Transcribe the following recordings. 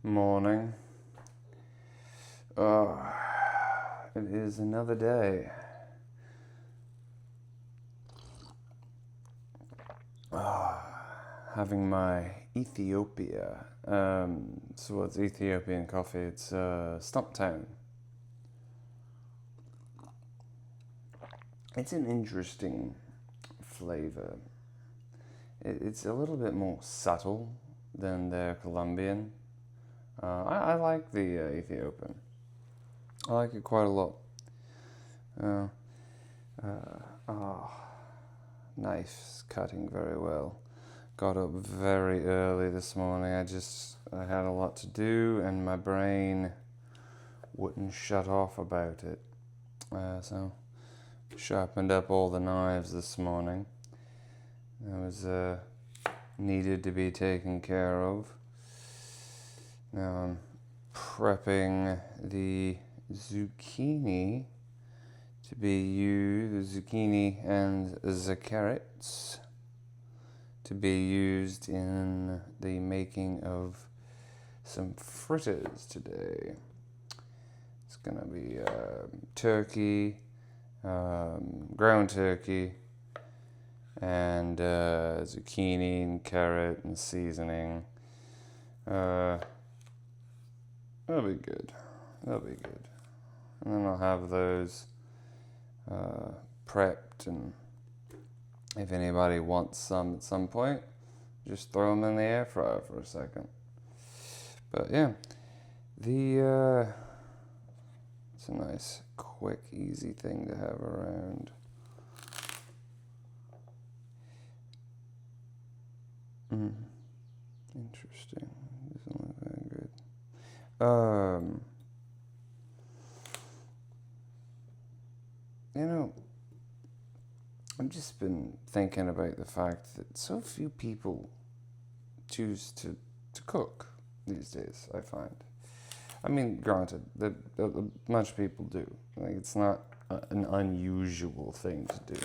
Morning. Oh, it is another day. Having my Ethiopia. So what's Ethiopian coffee? It's Stumptown. It's an interesting flavor. It's a little bit more subtle than their Colombian. I like the Ethiopian. I like it quite a lot. Uh, oh, knife cutting very well. Got up very early this morning. I had a lot to do and my brain wouldn't shut off about it. So sharpened up all the knives this morning. That was needed to be taken care of. Now I'm prepping the zucchini to be used, the zucchini and the carrots to be used in the making of some fritters today. It's gonna be turkey, ground turkey, and zucchini and carrot and seasoning. That'll be good. That'll be good. And then I'll have those prepped, and if anybody wants some at some point, just throw them in the air fryer for a second. But yeah, it's a nice, quick, easy thing to have around. Interesting. Doesn't look very good. You know, I've just been thinking about the fact that so few people choose to cook these days, I find. I mean, granted, a bunch of people do. Like, it's not an unusual thing to do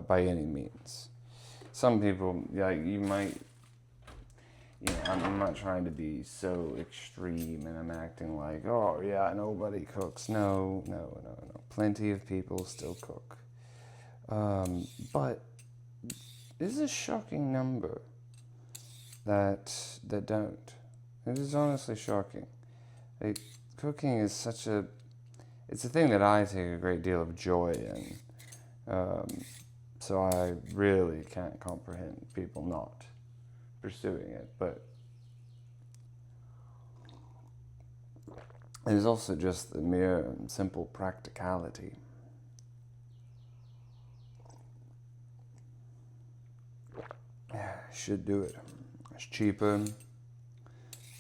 by any means. Some people, yeah, you might, I'm not trying to be so extreme and I'm acting like, oh, yeah, nobody cooks. No. Plenty of people still cook. But this is a shocking number that don't. It is honestly shocking. Like, cooking is it's a thing that I take a great deal of joy in. So I really can't comprehend people not pursuing it. But there's also just the mere and simple practicality. Should do it. It's cheaper.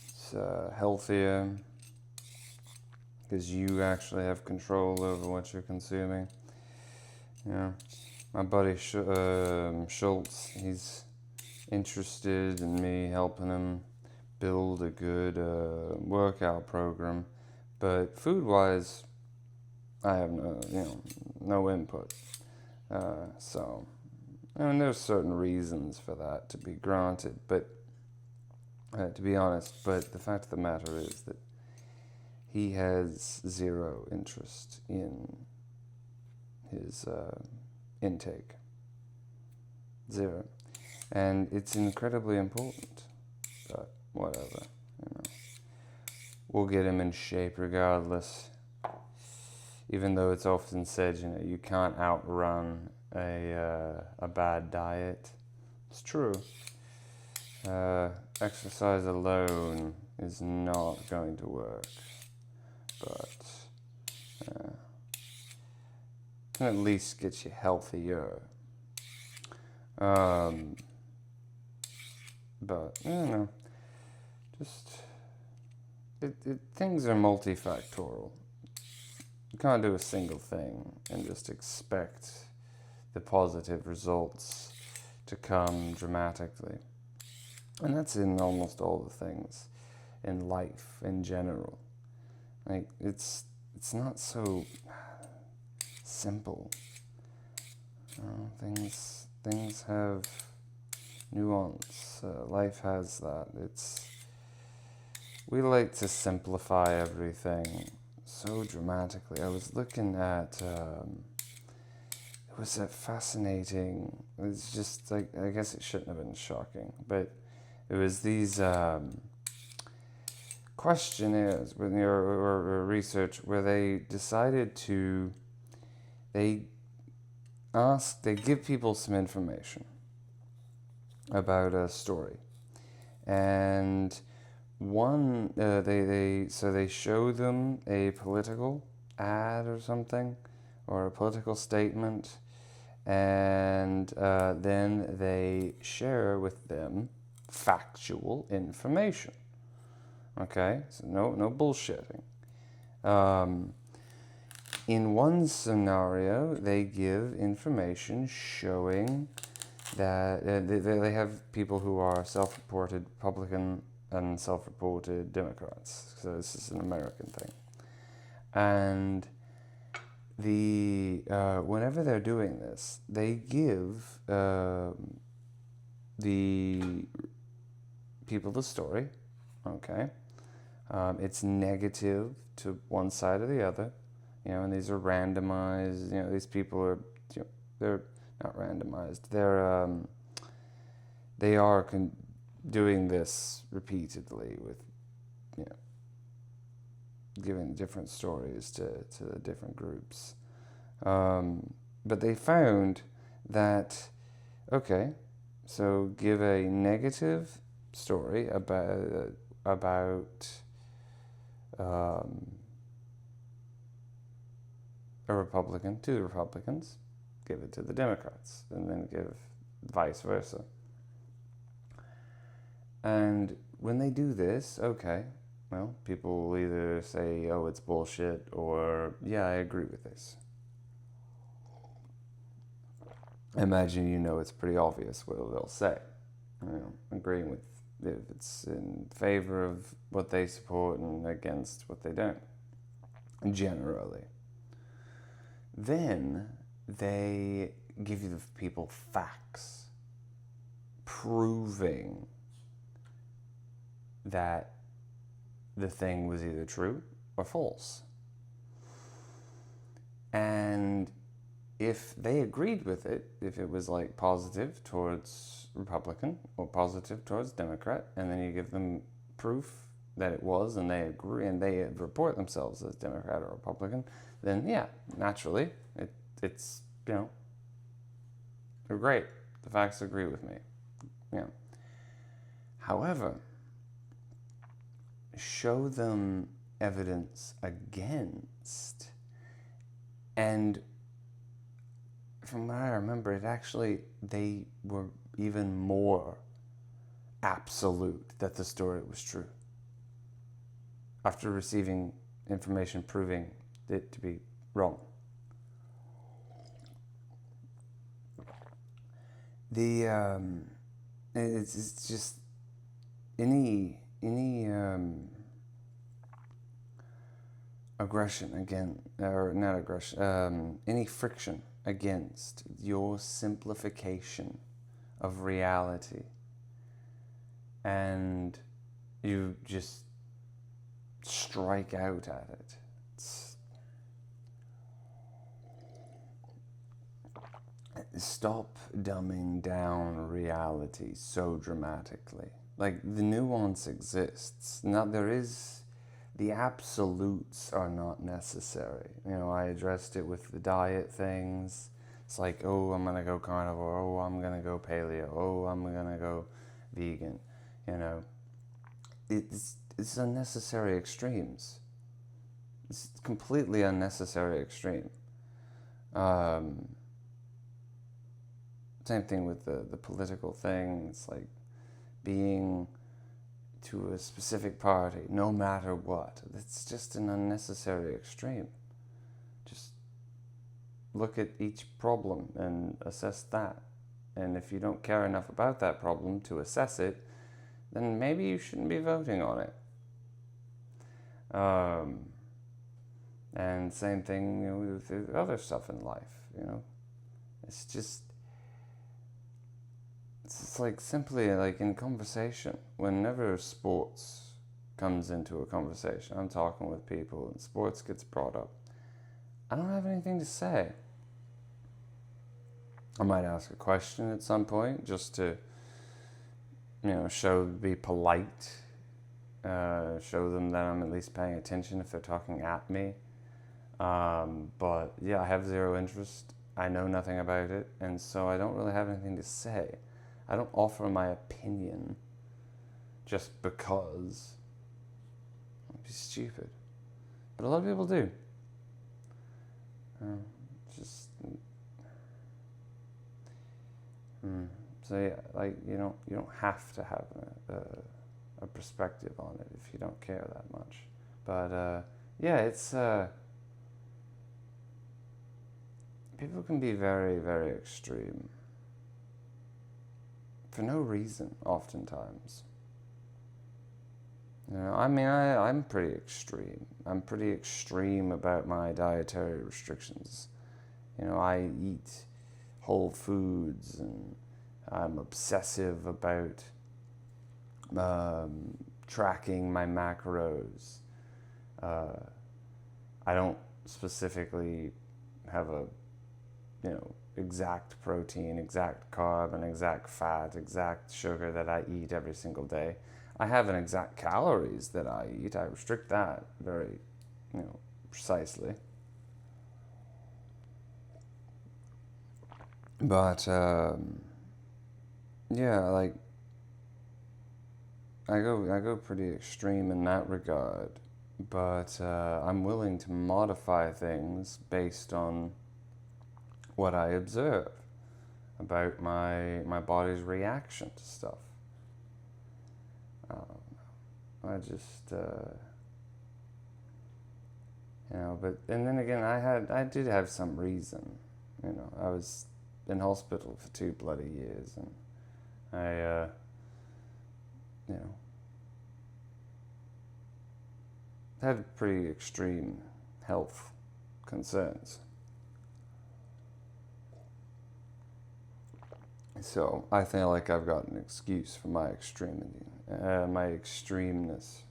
It's healthier because you actually have control over what you're consuming. Yeah, my buddy Schultz, he's interested in me helping him build a good workout program, but food-wise, I have no input. So, I mean, there's certain reasons for that to be granted, but to be honest, but the fact of the matter is that he has zero interest in his intake. Zero. And it's incredibly important, but whatever, We'll get him in shape regardless. Even though it's often said, you can't outrun a bad diet. It's true. Exercise alone is not going to work, but can at least get you healthier. But just things are multifactorial. You can't do a single thing and just expect the positive results to come dramatically. And that's in almost all the things in life in general. Like, it's not so simple. Things have nuance. Life has that. we like to simplify everything so dramatically. I was looking at, it was a fascinating, it's just like, I guess it shouldn't have been shocking, but it was these questionnaires or research where they decided to, they give people some information about a story. And one, they show them a political ad or something, or a political statement, and then they share with them factual information. Okay, so no bullshitting. In one scenario, they give information showing that they have people who are self-reported Republican and self-reported Democrats. So this is an American thing. And whenever they're doing this, they give the people the story. Okay, it's negative to one side or the other. And these are randomized. These people are, they're not randomized. They are doing this repeatedly with, giving different stories to different groups. But they found that, okay, so give a negative story about a Republican to the Republicans, give it to the Democrats, and then give vice versa. And when they do this, okay, well, people will either say, oh, it's bullshit, or, yeah, I agree with this. I imagine it's pretty obvious what they'll say. Agreeing with if it's in favor of what they support and against what they don't, generally. Then they give you the people facts proving that the thing was either true or false. And if they agreed with it, if it was like positive towards Republican or positive towards Democrat, and then you give them proof that it was, and they agree, and they report themselves as Democrat or Republican, then yeah, naturally, it's they're great. The facts agree with me. However, show them evidence against, and from what I remember, they were even more absolute that the story was true after receiving information proving it to be wrong. It's just any aggression again, or not aggression, any friction against your simplification of reality, and you just strike out at it. Stop dumbing down reality so dramatically. Like, the nuance exists. Now, the absolutes are not necessary. I addressed it with the diet things. It's like, oh, I'm going to go carnivore. Oh, I'm going to go paleo. Oh, I'm going to go vegan. It's unnecessary extremes. It's completely unnecessary extreme. Same thing with the political thing. It's like being to a specific party, no matter what. It's just an unnecessary extreme. Just look at each problem and assess that. And if you don't care enough about that problem to assess it, then maybe you shouldn't be voting on it. And same thing with other stuff in life. It's just, it's like simply like in conversation, whenever sports comes into a conversation, I'm talking with people and sports gets brought up, I don't have anything to say. I might ask a question at some point just to, be polite, show them that I'm at least paying attention if they're talking at me. But yeah, I have zero interest. I know nothing about it, and so I don't really have anything to say. I don't offer my opinion just because. It'd be stupid. But a lot of people do. Just. So yeah, like you don't have to have a perspective on it if you don't care that much. But yeah, it's people can be very, very extreme for no reason, oftentimes. I'm pretty extreme. I'm pretty extreme about my dietary restrictions. I eat whole foods, and I'm obsessive about tracking my macros. I don't specifically have a exact protein, exact carb, and exact fat, exact sugar that I eat every single day. I have an exact calories that I eat. I restrict that very, precisely. But yeah, like I go pretty extreme in that regard. But I'm willing to modify things based on what I observe about my body's reaction to stuff. I just but and then again, I did have some reason. I was in hospital for 2 bloody years, and I had pretty extreme health concerns. So I feel like I've got an excuse for my extremity, my extremeness,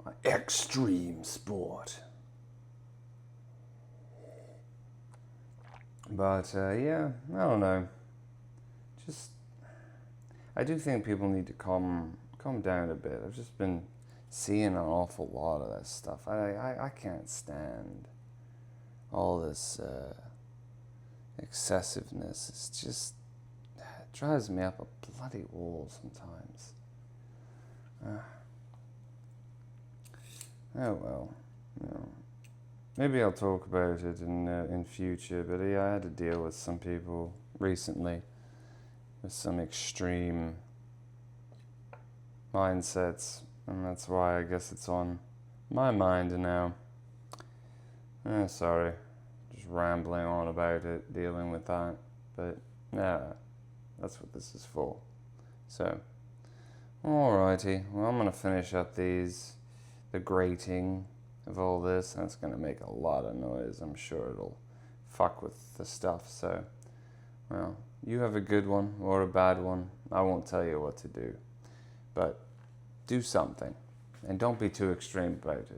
my extreme sport. But yeah, I don't know. Just I do think people need to calm down a bit. I've just been seeing an awful lot of that stuff. I can't stand all this excessiveness. It's just it drives me up a bloody wall sometimes. Oh well, maybe I'll talk about it in future. But yeah, I had to deal with some people recently with some extreme mindsets, and that's why I guess it's on my mind now. Sorry, just rambling on about it, dealing with that. But yeah, that's what this is for. So, alrighty. Well, I'm gonna finish up the grating of all this. That's gonna make a lot of noise. I'm sure it'll fuck with the stuff. So, well, you have a good one or a bad one. I won't tell you what to do, but do something, and don't be too extreme about it.